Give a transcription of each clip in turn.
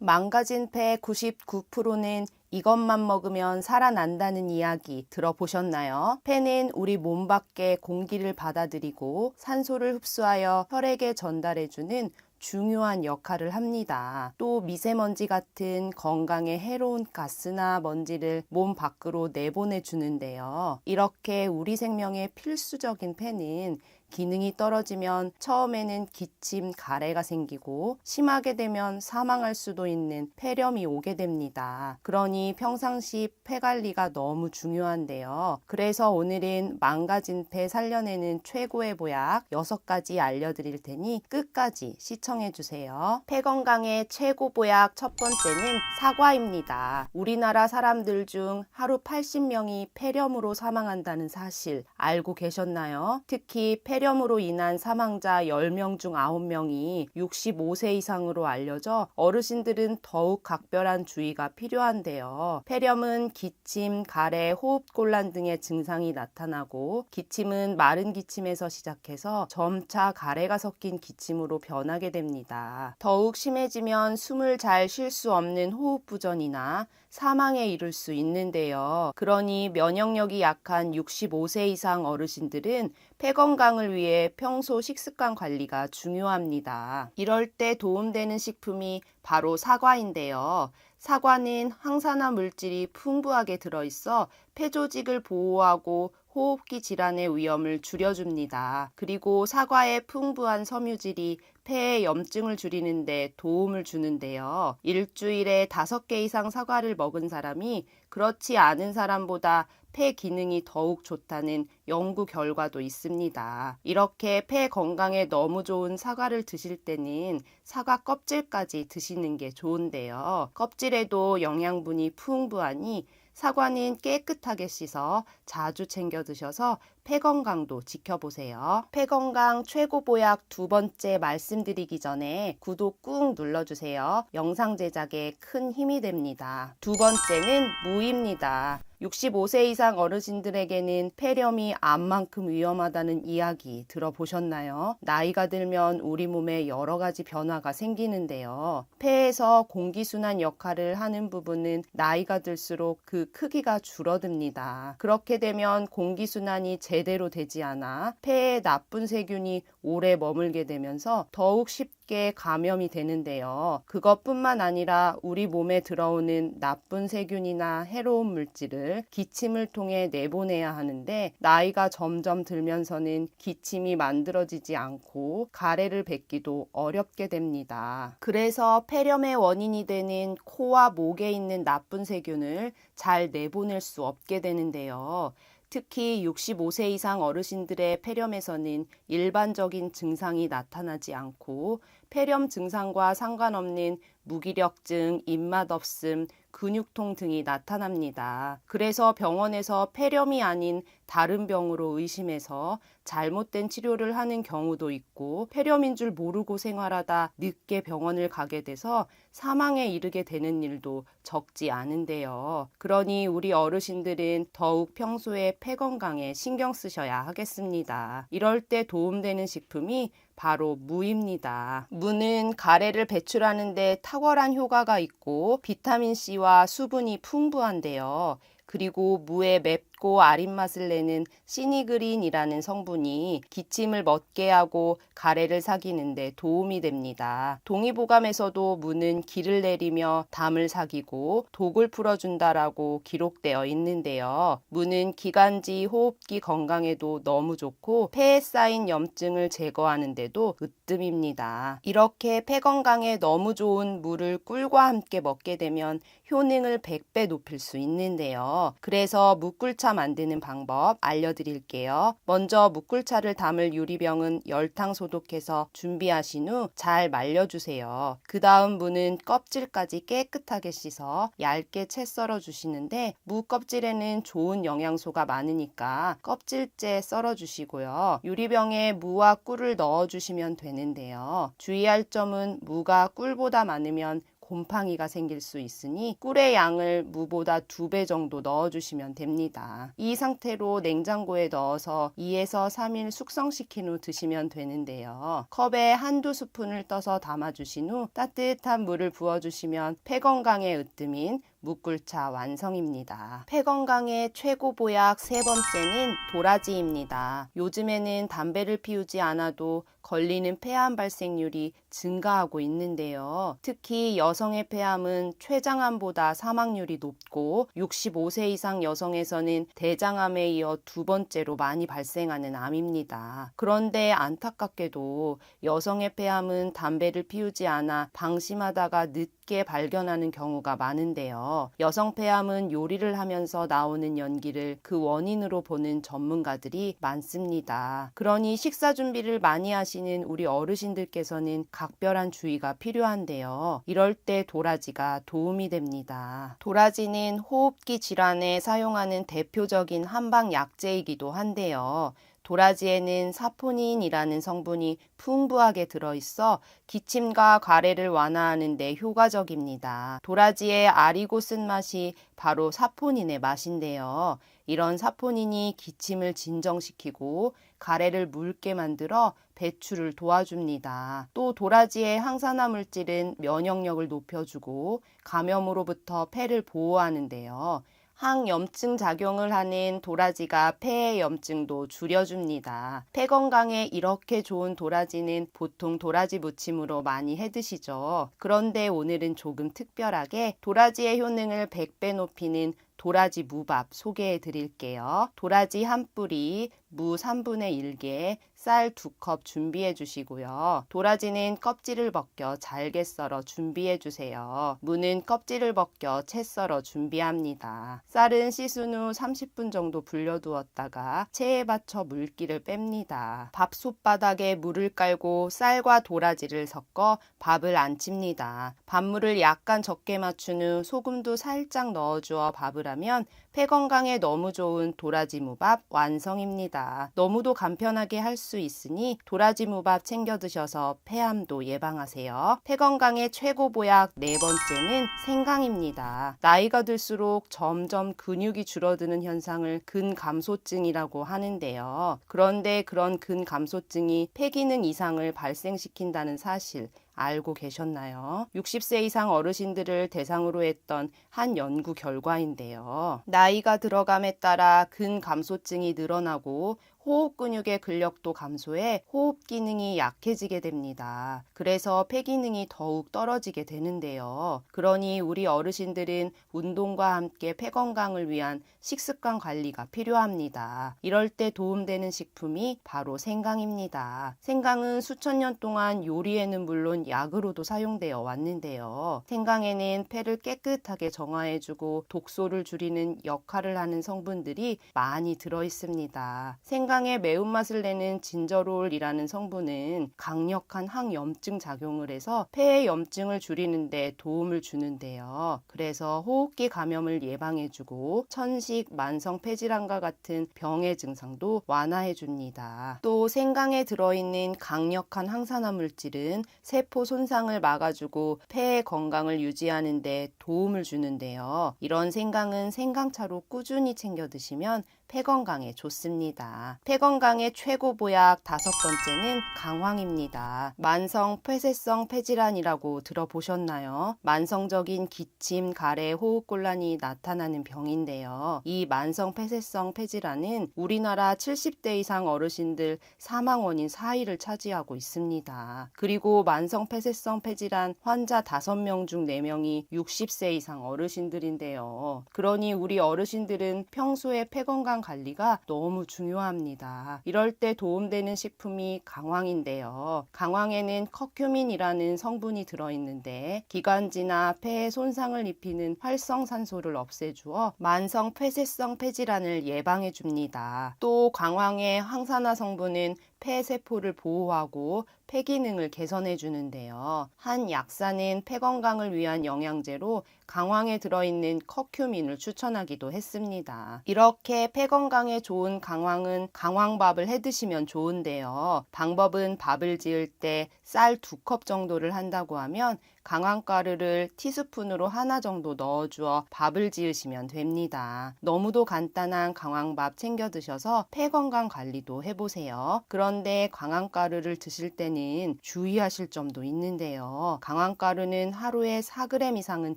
망가진 폐 99%는 이것만 먹으면 살아난다는 이야기 들어보셨나요? 폐는 우리 몸 밖의 공기를 받아들이고 산소를 흡수하여 혈액에 전달해주는 중요한 역할을 합니다. 또 미세먼지 같은 건강에 해로운 가스나 먼지를 몸 밖으로 내보내주는데요. 이렇게 우리 생명에 필수적인 폐는 기능이 떨어지면 처음에는 기침, 가래가 생기고 심하게 되면 사망할 수도 있는 폐렴이 오게 됩니다. 그러니 평상시 폐 관리가 너무 중요한데요. 그래서 오늘은 망가진 폐 살려내는 최고의 보약 6가지 알려드릴 테니 끝까지 시청해주세요. 폐 건강의 최고 보약 첫 번째는 사과입니다. 우리나라 사람들 중 하루 80명이 폐렴으로 사망한다는 사실 알고 계셨나요? 특히 폐렴으로 인한 사망자 10명 중 9명이 65세 이상으로 알려져 어르신들은 더욱 각별한 주의가 필요한데요. 폐렴은 기침, 가래, 호흡곤란 등의 증상이 나타나고 기침은 마른 기침에서 시작해서 점차 가래가 섞인 기침으로 변하게 됩니다. 더욱 심해지면 숨을 잘 쉴 수 없는 호흡부전이나 사망에 이를 수 있는데요. 그러니 면역력이 약한 65세 이상 어르신들은 폐 건강을 위해 평소 식습관 관리가 중요합니다. 이럴 때 도움되는 식품이 바로 사과인데요. 사과는 항산화 물질이 풍부하게 들어있어 폐 조직을 보호하고 호흡기 질환의 위험을 줄여줍니다. 그리고 사과의 풍부한 섬유질이 폐의 염증을 줄이는 데 도움을 주는데요. 일주일에 5개 이상 사과를 먹은 사람이 그렇지 않은 사람보다 폐 기능이 더욱 좋다는 연구 결과도 있습니다. 이렇게 폐 건강에 너무 좋은 사과를 드실 때는 사과 껍질까지 드시는 게 좋은데요. 껍질에도 영양분이 풍부하니 사과는 깨끗하게 씻어 자주 챙겨 드셔서 폐 건강도 지켜보세요. 폐 건강 최고 보약 두 번째 말씀드리기 전에 구독 꾹 눌러주세요. 영상 제작에 큰 힘이 됩니다. 두 번째는 무입니다. 65세 이상 어르신들에게는 폐렴이 암만큼 위험하다는 이야기 들어보셨나요? 나이가 들면 우리 몸에 여러 가지 변화가 생기는데요. 폐에서 공기순환 역할을 하는 부분은 나이가 들수록 그 크기가 줄어듭니다. 그렇게 되면 공기순환이 제대로 되지 않아 폐에 나쁜 세균이 오래 머물게 되면서 더욱 쉽게 감염이 되는데요. 그것뿐만 아니라 우리 몸에 들어오는 나쁜 세균이나 해로운 물질을 기침을 통해 내보내야 하는데 나이가 점점 들면서는 기침이 만들어지지 않고 가래를 뱉기도 어렵게 됩니다. 그래서 폐렴의 원인이 되는 코와 목에 있는 나쁜 세균을 잘 내보낼 수 없게 되는데요. 특히 65세 이상 어르신들의 폐렴에서는 일반적인 증상이 나타나지 않고 폐렴 증상과 상관없는 무기력증, 입맛 없음, 근육통 등이 나타납니다. 그래서 병원에서 폐렴이 아닌 다른 병으로 의심해서 잘못된 치료를 하는 경우도 있고 폐렴인 줄 모르고 생활하다 늦게 병원을 가게 돼서 사망에 이르게 되는 일도 적지 않은데요. 그러니 우리 어르신들은 더욱 평소에 폐 건강에 신경 쓰셔야 하겠습니다. 이럴 때 도움되는 식품이 바로 무입니다. 무는 가래를 배출하는 데 탁월한 효과가 있고 비타민C와 수분이 풍부한데요. 그리고 무의 맵고 아린 맛을 내는 시니그린이라는 성분이 기침을 멎게 하고 가래를 삭이는데 도움이 됩니다. 동의보감에서도 무는 기를 내리며 담을 삭이고 독을 풀어준다라고 기록되어 있는데요. 무는 기관지, 호흡기 건강에도 너무 좋고 폐에 쌓인 염증을 제거하는 데도 으뜸입니다. 이렇게 폐 건강에 너무 좋은 무를 꿀과 함께 먹게 되면 효능을 100배 높일 수 있는데요. 그래서 무꿀차 만드는 방법 알려드릴게요. 먼저 무꿀차를 담을 유리병은 열탕 소독해서 준비하신 후 잘 말려주세요. 그 다음 무는 껍질까지 깨끗하게 씻어 얇게 채 썰어 주시는데 무 껍질에는 좋은 영양소가 많으니까 껍질째 썰어 주시고요. 유리병에 무와 꿀을 넣어 주시면 되는데요. 주의할 점은 무가 꿀보다 많으면 곰팡이가 생길 수 있으니 꿀의 양을 무보다 2배 정도 넣어주시면 됩니다. 이 상태로 냉장고에 넣어서 2에서 3일 숙성시킨 후 드시면 되는데요. 컵에 한두 스푼을 떠서 담아주신 후 따뜻한 물을 부어주시면 폐건강에 으뜸인 무꿀차 완성입니다. 폐건강의 최고 보약 세 번째는 도라지입니다. 요즘에는 담배를 피우지 않아도 걸리는 폐암 발생률이 증가하고 있는데요. 특히 여성의 폐암은 췌장암보다 사망률이 높고 65세 이상 여성에서는 대장암에 이어 2번째로 많이 발생하는 암입니다. 그런데 안타깝게도 여성의 폐암은 담배를 피우지 않아 방심하다가 늦게 발견하는 경우가 많은데요. 여성 폐암은 요리를 하면서 나오는 연기를 그 원인으로 보는 전문가들이 많습니다. 그러니 식사 준비를 많이 하시는 우리 어르신들께서는 각별한 주의가 필요한데요. 이럴 때 도라지가 도움이 됩니다. 도라지는 호흡기 질환에 사용하는 대표적인 한방 약재이기도 한데요. 도라지에는 사포닌이라는 성분이 풍부하게 들어있어 기침과 가래를 완화하는 데 효과적입니다. 도라지의 아리고 쓴맛이 바로 사포닌의 맛인데요. 이런 사포닌이 기침을 진정시키고 가래를 묽게 만들어 배출을 도와줍니다. 또 도라지의 항산화 물질은 면역력을 높여주고 감염으로부터 폐를 보호하는데요. 항염증 작용을 하는 도라지가 폐의 염증도 줄여줍니다. 폐 건강에 이렇게 좋은 도라지는 보통 도라지 무침으로 많이 해 드시죠. 그런데 오늘은 조금 특별하게 도라지의 효능을 100배 높이는 도라지 무밥 소개해 드릴게요. 도라지 한 뿌리, 무 3분의 1개, 쌀 2컵 준비해 주시고요. 도라지는 껍질을 벗겨 잘게 썰어 준비해 주세요. 무는 껍질을 벗겨 채 썰어 준비합니다. 쌀은 씻은 후 30분 정도 불려두었다가 체에 받쳐 물기를 뺍니다. 밥솥바닥에 물을 깔고 쌀과 도라지를 섞어 밥을 안 칩니다. 밥물을 약간 적게 맞춘 후 소금도 살짝 넣어주어 밥을 하면 폐 건강에 너무 좋은 도라지 무밥 완성입니다. 너무도 간편하게 할 수 있으니 도라지 무밥 챙겨 드셔서 폐암도 예방하세요. 폐 건강의 최고 보약 네 번째는 생강입니다. 나이가 들수록 점점 근육이 줄어드는 현상을 근감소증이라고 하는데요. 그런데 그런 근감소증이 폐 기능 이상을 발생시킨다는 사실 알고 계셨나요? 60세 이상 어르신들을 대상으로 했던 한 연구 결과인데요. 나이가 들어감에 따라 근감소증이 늘어나고 호흡 근육의 근력도 감소해 호흡 기능이 약해지게 됩니다. 그래서 폐 기능이 더욱 떨어지게 되는데요. 그러니 우리 어르신들은 운동과 함께 폐 건강을 위한 식습관 관리가 필요합니다. 이럴 때 도움되는 식품이 바로 생강입니다. 생강은 수천 년 동안 요리에는 물론 약으로도 사용되어 왔는데요. 생강에는 폐를 깨끗하게 정화해주고 독소를 줄이는 역할을 하는 성분들이 많이 들어 있습니다. 생강의 매운맛을 내는 진저롤이라는 성분은 강력한 항염증 작용을 해서 폐의 염증을 줄이는 데 도움을 주는데요. 그래서 호흡기 감염을 예방해주고 천식, 만성 폐질환과 같은 병의 증상도 완화해줍니다. 또 생강에 들어있는 강력한 항산화 물질은 세포 손상을 막아주고 폐의 건강을 유지하는 데 도움을 주는데요. 이런 생강은 생강차로 꾸준히 챙겨 드시면 폐 건강에 좋습니다. 폐 건강의 최고 보약 다섯 번째는 강황입니다. 만성 폐쇄성 폐질환이라고 들어보셨나요? 만성적인 기침, 가래, 호흡곤란이 나타나는 병인데요. 이 만성 폐쇄성 폐질환은 우리나라 70대 이상 어르신들 사망 원인 4위를 차지하고 있습니다. 그리고 만성 폐쇄성 폐질환 환자 5명 중 4명이 60세 이상 어르신들인데요. 그러니 우리 어르신들은 평소에 폐 건강 관리가 너무 중요합니다. 이럴 때 도움되는 식품이 강황인데요. 강황에는 커큐민이라는 성분이 들어있는데 기관지나 폐에 손상을 입히는 활성산소를 없애주어 만성 폐쇄성 폐질환을 예방해 줍니다. 또 강황의 항산화 성분은 폐세포를 보호하고 폐 기능을 개선해 주는데요. 한 약사는 폐 건강을 위한 영양제로 강황에 들어있는 커큐민을 추천하기도 했습니다. 이렇게 폐 건강에 좋은 강황은 강황밥을 해 드시면 좋은데요. 방법은 밥을 지을 때 쌀 2컵 정도를 한다고 하면 강황가루를 티스푼으로 하나 정도 넣어주어 밥을 지으시면 됩니다. 너무도 간단한 강황밥 챙겨 드셔서 폐 건강 관리도 해보세요. 그런데 강황가루를 드실 때는 주의하실 점도 있는데요. 강황가루는 하루에 4g 이상은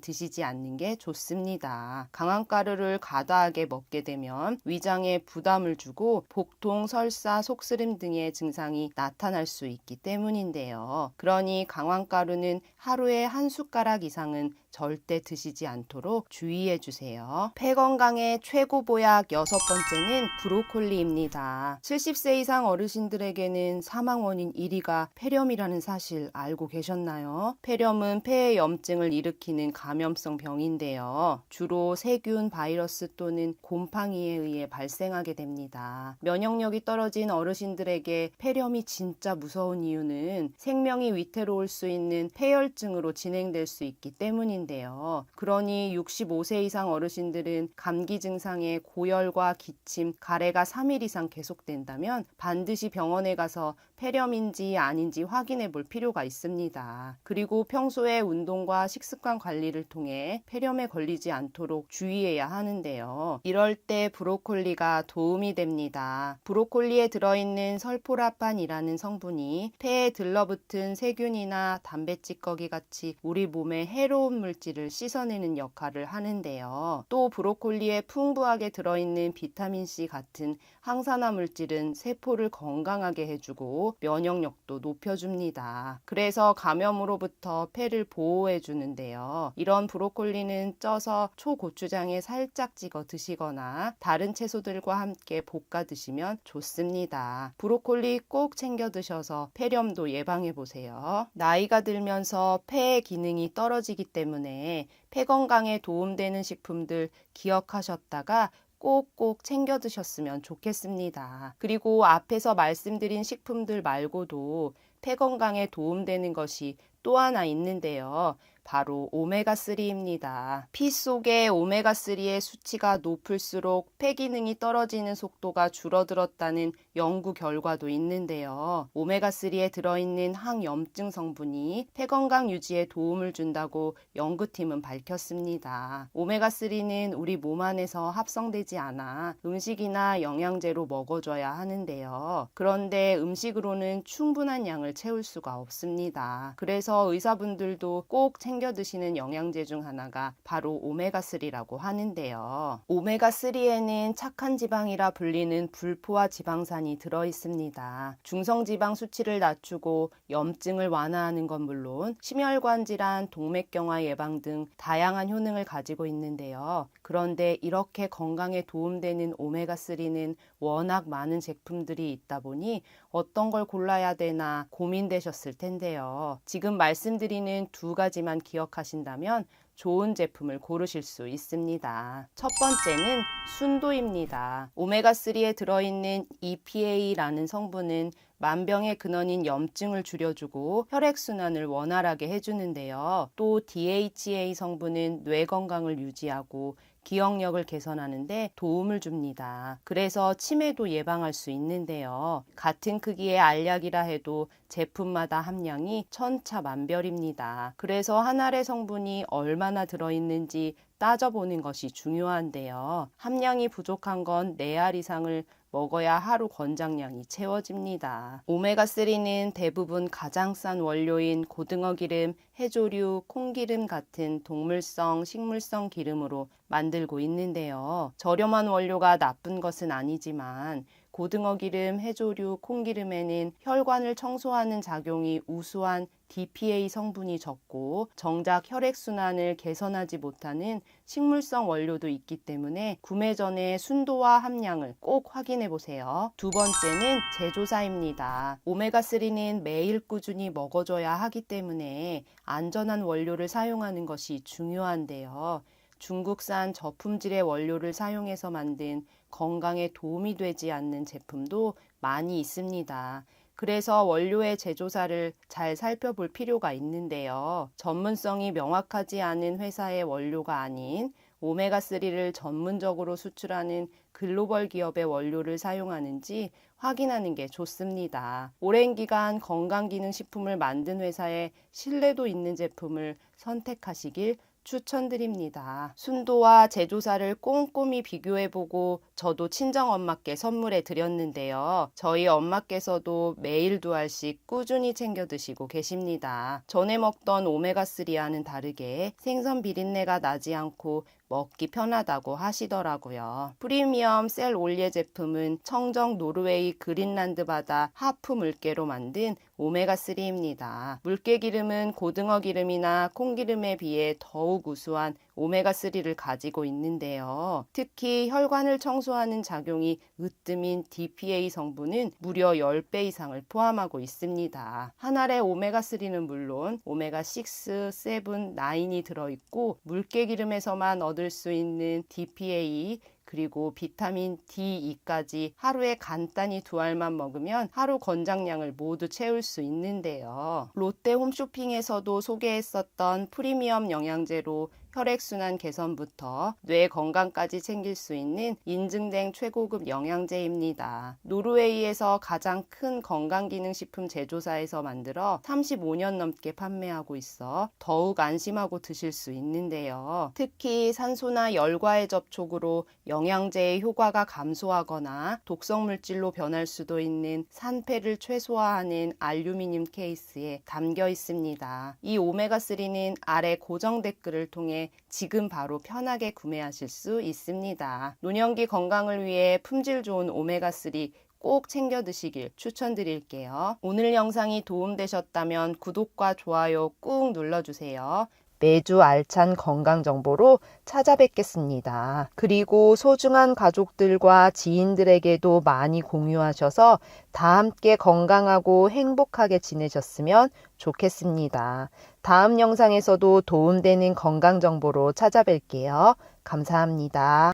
드시지 않는 게 좋습니다. 강황가루를 과다하게 먹게 되면 위장에 부담을 주고 복통, 설사, 속쓰림 등의 증상이 나타날 수 있기 때문인데요. 그러니 강황가루는 하루에 한 숟가락 이상은 절대 드시지 않도록 주의해 주세요. 폐 건강의 최고 보약 6번째는 브로콜리입니다. 70세 이상 어르신들에게는 사망 원인 1위가 폐렴이라는 사실 알고 계셨나요? 폐렴은 폐에 염증을 일으키는 감염성 병인데요. 주로 세균, 바이러스 또는 곰팡이에 의해 발생하게 됩니다. 면역력이 떨어진 어르신들에게 폐렴이 진짜 무서운 이유는 생명이 위태로울 수 있는 폐혈증으로 진행될 수 있기 때문인데요. 그러니 65세 이상 어르신들은 감기 증상에 고열과 기침, 가래가 3일 이상 계속된다면 반드시 병원에 가서 폐렴인지 아닌지 확인해 볼 필요가 있습니다. 그리고 평소에 운동과 식습관 관리를 통해 폐렴에 걸리지 않도록 주의해야 하는데요. 이럴 때 브로콜리가 도움이 됩니다. 브로콜리에 들어있는 설포라판이라는 성분이 폐에 들러붙은 세균이나 담배 찌꺼기 같이 우리 몸에 해로운 물질을 씻어내는 역할을 하는데요. 또 브로콜리에 풍부하게 들어있는 비타민C 같은 항산화 물질은 세포를 건강하게 해주고 면역력도 높여줍니다. 그래서 감염으로부터 폐를 보호해 주는데요. 이런 브로콜리는 쪄서 초고추장에 살짝 찍어 드시거나 다른 채소들과 함께 볶아 드시면 좋습니다. 브로콜리 꼭 챙겨 드셔서 폐렴도 예방해 보세요. 나이가 들면서 폐의 기능이 떨어지기 때문에 폐 건강에 도움되는 식품들 기억하셨다가 꼭꼭 챙겨 드셨으면 좋겠습니다. 그리고 앞에서 말씀드린 식품들 말고도 폐 건강에 도움되는 것이 또 하나 있는데요. 바로 오메가3입니다. 피 속의 오메가3의 수치가 높을수록 폐 기능이 떨어지는 속도가 줄어들었다는 연구 결과도 있는데요. 오메가3에 들어있는 항염증 성분이 폐 건강 유지에 도움을 준다고 연구팀은 밝혔습니다. 오메가3는 우리 몸 안에서 합성되지 않아 음식이나 영양제로 먹어줘야 하는데요. 그런데 음식으로는 충분한 양을 채울 수가 없습니다. 그래서 의사분들도 꼭 챙겨 드시는 영양제 중 하나가 바로 오메가3라고 하는데요. 오메가3에는 착한 지방이라 불리는 불포화 지방산이 들어 있습니다. 중성지방 수치를 낮추고 염증을 완화하는 건 물론 심혈관 질환, 동맥경화 예방 등 다양한 효능을 가지고 있는데요. 그런데 이렇게 건강에 도움되는 오메가3는 워낙 많은 제품들이 있다 보니 어떤 걸 골라야 되나 고민되셨을 텐데요. 지금 말씀드리는 두 가지만 기억하신다면 좋은 제품을 고르실 수 있습니다. 첫 번째는 순도입니다. 오메가3에 들어있는 EPA라는 성분은 만병의 근원인 염증을 줄여주고 혈액순환을 원활하게 해주는데요. 또 DHA 성분은 뇌 건강을 유지하고 기억력을 개선하는데 도움을 줍니다. 그래서 치매도 예방할 수 있는데요. 같은 크기의 알약이라 해도 제품마다 함량이 천차만별입니다. 그래서 한 알의 성분이 얼마나 들어있는지 따져보는 것이 중요한데요. 함량이 부족한 건 4알 이상을 먹어야 하루 권장량이 채워집니다. 오메가3는 대부분 가장 싼 원료인 고등어 기름, 해조류, 콩기름 같은 동물성, 식물성 기름으로 만들고 있는데요. 저렴한 원료가 나쁜 것은 아니지만 고등어 기름, 해조류, 콩기름에는 혈관을 청소하는 작용이 우수한 DPA 성분이 적고 정작 혈액순환을 개선하지 못하는 식물성 원료도 있기 때문에 구매 전에 순도와 함량을 꼭 확인해 보세요. 두 번째는 제조사입니다. 오메가3는 매일 꾸준히 먹어줘야 하기 때문에 안전한 원료를 사용하는 것이 중요한데요. 중국산 저품질의 원료를 사용해서 만든 건강에 도움이 되지 않는 제품도 많이 있습니다. 그래서 원료의 제조사를 잘 살펴볼 필요가 있는데요. 전문성이 명확하지 않은 회사의 원료가 아닌 오메가3를 전문적으로 수출하는 글로벌 기업의 원료를 사용하는지 확인하는 게 좋습니다. 오랜 기간 건강기능식품을 만든 회사에 신뢰도 있는 제품을 선택하시길 추천드립니다. 순도와 제조사를 꼼꼼히 비교해보고 저도 친정엄마께 선물해 드렸는데요. 저희 엄마께서도 매일 2알씩 꾸준히 챙겨 드시고 계십니다. 전에 먹던 오메가3와는 다르게 생선 비린내가 나지 않고 먹기 편하다고 하시더라고요. 프리미엄 셀 올리에 제품은 청정 노르웨이 그린란드 바다 하프 물개로 만든 오메가3입니다. 물개 기름은 고등어 기름이나 콩기름에 비해 더욱 우수한 오메가3를 가지고 있는데요. 특히 혈관을 청소하는 작용이 으뜸인 DPA 성분은 무려 10배 이상을 포함하고 있습니다. 한 알의 오메가3는 물론 오메가6, 7, 9이 들어있고 물개 기름에서만 얻을 수 있는 DPA 그리고 비타민 D2까지 하루에 간단히 2알만 먹으면 하루 권장량을 모두 채울 수 있는데요. 롯데 홈쇼핑에서도 소개했었던 프리미엄 영양제로 혈액순환 개선부터 뇌 건강까지 챙길 수 있는 인증된 최고급 영양제입니다. 노르웨이에서 가장 큰 건강기능식품 제조사에서 만들어 35년 넘게 판매하고 있어 더욱 안심하고 드실 수 있는데요. 특히 산소나 열과의 접촉으로 영양제의 효과가 감소하거나 독성물질로 변할 수도 있는 산패를 최소화하는 알루미늄 케이스에 담겨 있습니다. 이 오메가3는 아래 고정 댓글을 통해 지금 바로 편하게 구매하실 수 있습니다. 노년기 건강을 위해 품질 좋은 오메가3 꼭 챙겨 드시길 추천드릴게요. 오늘 영상이 도움되셨다면 구독과 좋아요 꾹 눌러주세요. 매주 알찬 건강 정보로 찾아뵙겠습니다. 그리고 소중한 가족들과 지인들에게도 많이 공유하셔서 다 함께 건강하고 행복하게 지내셨으면 좋겠습니다. 다음 영상에서도 도움되는 건강 정보로 찾아뵐게요. 감사합니다.